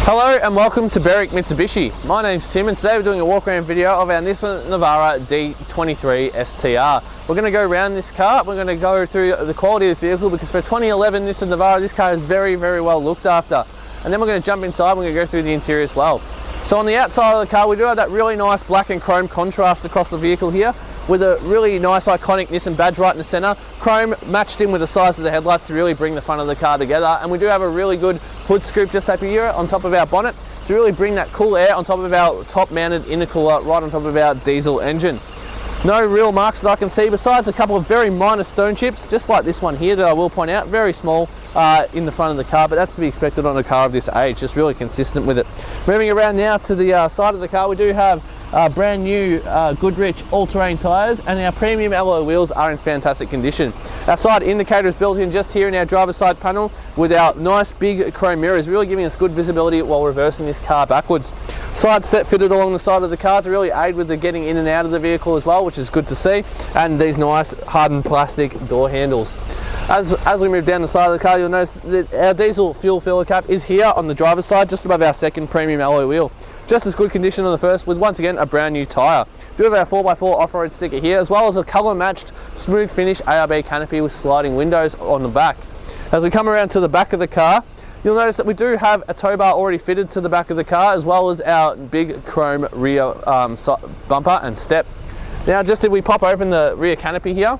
Hello and welcome to Berwick Mitsubishi. My name's Tim and today we're doing a walk around video of our Nissan Navara D23 STR. We're going to go around this car, we're going to go through the quality of this vehicle because for a 2011 Nissan Navara this car is very well looked after. And then we're going to jump inside, we're going to go through the interior as well. So on the outside of the car we do have that really nice black and chrome contrast across the vehicle here, with a really nice iconic Nissan badge right in the centre. Chrome matched in with the size of the headlights to really bring the front of the car together. And we do have a really good hood scoop just up here on top of our bonnet to really bring that cool air on top of our top mounted intercooler right on top of our diesel engine. No real marks that I can see besides a couple of very minor stone chips, just like this one here that I will point out, very small in the front of the car, but that's to be expected on a car of this age, just really consistent with it. Moving around now to the side of the car, we do have brand new Goodrich all-terrain tyres, and our premium alloy wheels are in fantastic condition. Our side indicator is built in just here in our driver's side panel with our nice big chrome mirrors, really giving us good visibility while reversing this car backwards. Side step fitted along the side of the car to really aid with the getting in and out of the vehicle as well, which is good to see, and these nice hardened plastic door handles. As we move down the side of the car, you'll notice that our diesel fuel filler cap is here on the driver's side, just above our second premium alloy wheel. Just as good condition on the first with once again a brand new tyre. We do have our 4x4 off-road sticker here, as well as a colour matched smooth finish ARB canopy with sliding windows on the back. As we come around to the back of the car, you'll notice that we do have a tow bar already fitted to the back of the car, as well as our big chrome rear bumper and step. Now just if we pop open the rear canopy here,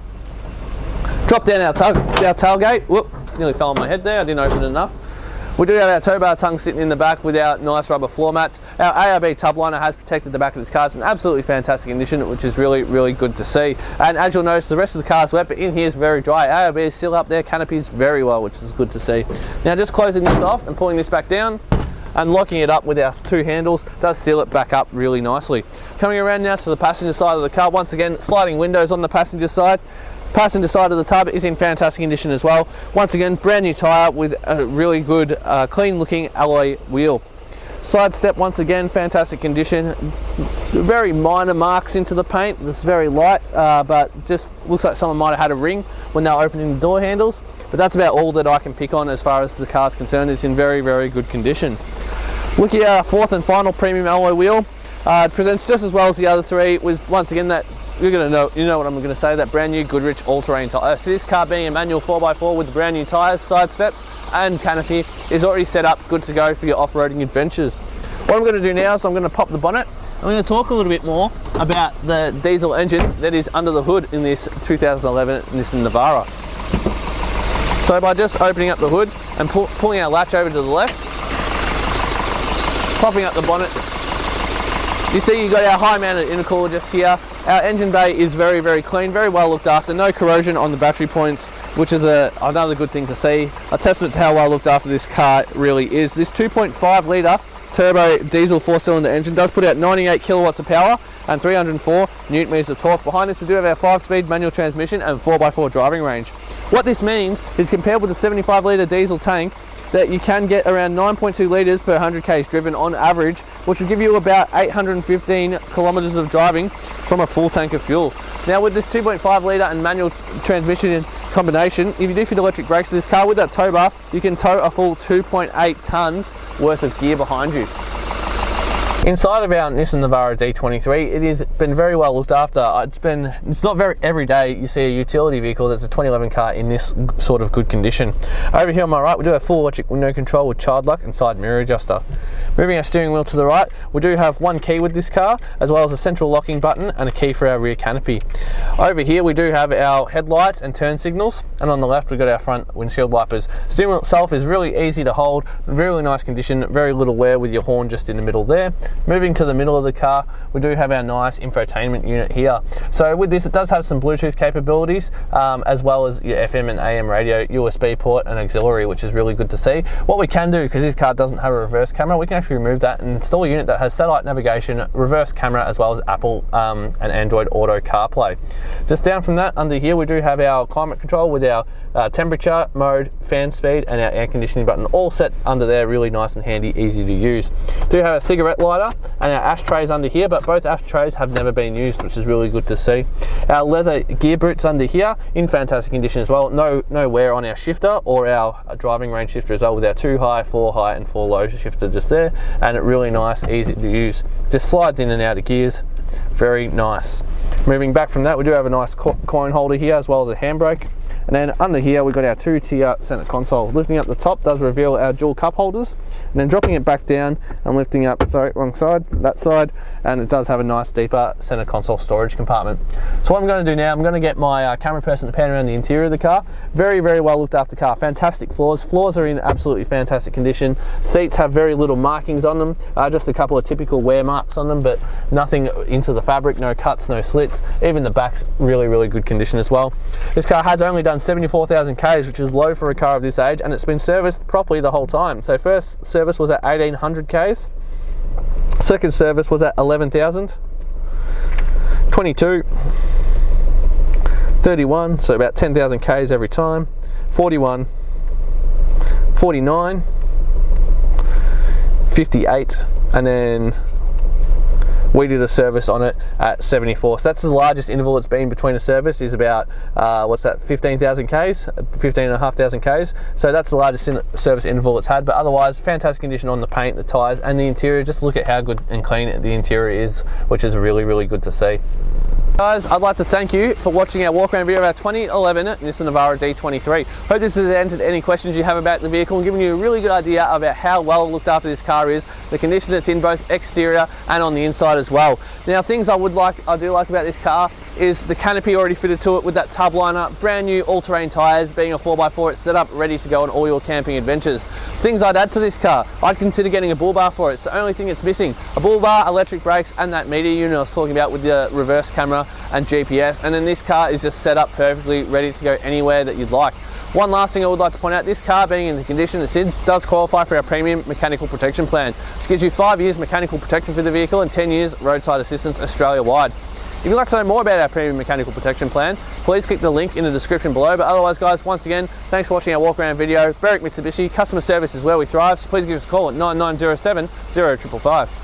drop down our tailgate, whoop, nearly fell on my head there, I didn't open it enough. We do have our tow bar tongue sitting in the back with our nice rubber floor mats. Our ARB tub liner has protected the back of this car. It's in absolutely fantastic condition, which is really good to see. And as you'll notice, the rest of the car is wet, but in here is very dry. ARB is still up there, canopies very well, which is good to see. Now just closing this off and pulling this back down and locking it up with our two handles does seal it back up really nicely. Coming around now to the passenger side of the car, once again sliding windows on the passenger side. Passenger side of the tub is in fantastic condition as well. Once again, brand new tyre with a really good, clean looking alloy wheel. Side step, once again, fantastic condition. Very minor marks into the paint. It's very light, but just looks like someone might have had a ring when they were opening the door handles. But that's about all that I can pick on as far as the car's concerned. It's in very good condition. Looking at our fourth and final premium alloy wheel, it presents just as well as the other three, with once again that you know what I'm going to say, that brand new Goodrich all-terrain tyre. So this car being a manual 4x4 with brand new tyres, side steps and canopy is already set up, good to go for your off-roading adventures. What I'm going to do now is I'm going to pop the bonnet. I'm going to talk a little bit more about the diesel engine that is under the hood in this 2011 Nissan Navara. So by just opening up the hood and pulling our latch over to the left, popping up the bonnet, you see you've got our high mounted intercooler just here. Our engine bay is very clean, very well looked after, no corrosion on the battery points, which is another good thing to see. A testament to how well looked after this car really is. This 2.5 litre turbo diesel 4-cylinder engine does put out 98 kilowatts of power and 304 newton meters of torque. Behind us we do have our 5-speed manual transmission and 4x4 driving range. What this means is, compared with the 75 litre diesel tank, that you can get around 9.2 litres per 100 k's driven on average, which will give you about 815 kilometres of driving from a full tank of fuel. Now with this 2.5 litre and manual transmission combination, if you do fit electric brakes to this car with that tow bar, you can tow a full 2.8 tonnes worth of gear behind you. Inside of our Nissan Navara D23, it has been very well looked after. It's not very every day you see a utility vehicle that's a 2011 car in this sort of good condition. Over here on my right, we do have full electric window control with child lock and side mirror adjuster. Moving our steering wheel to the right, we do have one key with this car, as well as a central locking button and a key for our rear canopy. Over here we do have our headlights and turn signals, and on the left we've got our front windshield wipers. The steering wheel itself is really easy to hold, really nice condition, very little wear with your horn just in the middle there. Moving to the middle of the car, we do have our nice infotainment unit here. So with this, it does have some Bluetooth capabilities, as well as your FM and AM radio, USB port and auxiliary, which is really good to see. What we can do, because this car doesn't have a reverse camera, we can actually remove that and install a unit that has satellite navigation, reverse camera, as well as Apple and Android Auto CarPlay. Just down from that, under here, we do have our climate control with our temperature, mode, fan speed, and our air conditioning button all set under there, really nice and handy, easy to use. Do have a cigarette lighter and our ashtrays under here, but both ashtrays have never been used, which is really good to see. Our leather gear boots under here in fantastic condition as well. No wear on our shifter or our driving range shifter as well, with our 2 high, 4 high and 4 low shifter just there, and it really nice, easy to use. Just slides in and out of gears, very nice. Moving back from that, we do have a nice coin holder here as well as a handbrake. And then under here we've got our 2-tier center console. Lifting up the top does reveal our dual cup holders, and then dropping it back down and lifting up, sorry, wrong side, that side, and it does have a nice deeper center console storage compartment. So what I'm going to do now, I'm going to get my camera person to pan around the interior of the car. Very, very well looked after car. Fantastic floors. Floors are in absolutely fantastic condition. Seats have very little markings on them, just a couple of typical wear marks on them, but nothing into the fabric, no cuts, no slits. Even the back's really, really good condition as well. This car has only done 74,000 Ks, which is low for a car of this age, and it's been serviced properly the whole time. So first service was at 1800 Ks, second service was at 11,000, 22, 31, so about 10,000 Ks every time, 41, 49, 58, and then we did a service on it at 74. So that's the largest interval it's been between a service, is about, what's that, 15,000 Ks, 15,500 Ks. So that's the largest service interval it's had, but otherwise, fantastic condition on the paint, the tyres, and the interior. Just look at how good and clean the interior is, which is really, really good to see. Guys, I'd like to thank you for watching our walk around video of our 2011 Nissan Navara D23. Hope this has answered any questions you have about the vehicle and given you a really good idea about how well looked after this car is, the condition it's in both exterior and on the inside as well. Now, things I do like about this car is the canopy already fitted to it with that tub liner, brand new all-terrain tyres, being a 4x4, it's set up ready to go on all your camping adventures. Things I'd add to this car, I'd consider getting a bull bar for it. It's the only thing it's missing. A bull bar, electric brakes, and that media unit I was talking about with the reverse camera and GPS. And then this car is just set up perfectly, ready to go anywhere that you'd like. One last thing I would like to point out, this car being in the condition it's in does qualify for our premium mechanical protection plan, which gives you 5 years mechanical protection for the vehicle and 10 years roadside assistance Australia-wide. If you'd like to know more about our premium mechanical protection plan, please click the link in the description below. But otherwise, guys, once again, thanks for watching our walk around video. Berwick Mitsubishi, customer service is where we thrive, so please give us a call at 9907 0555.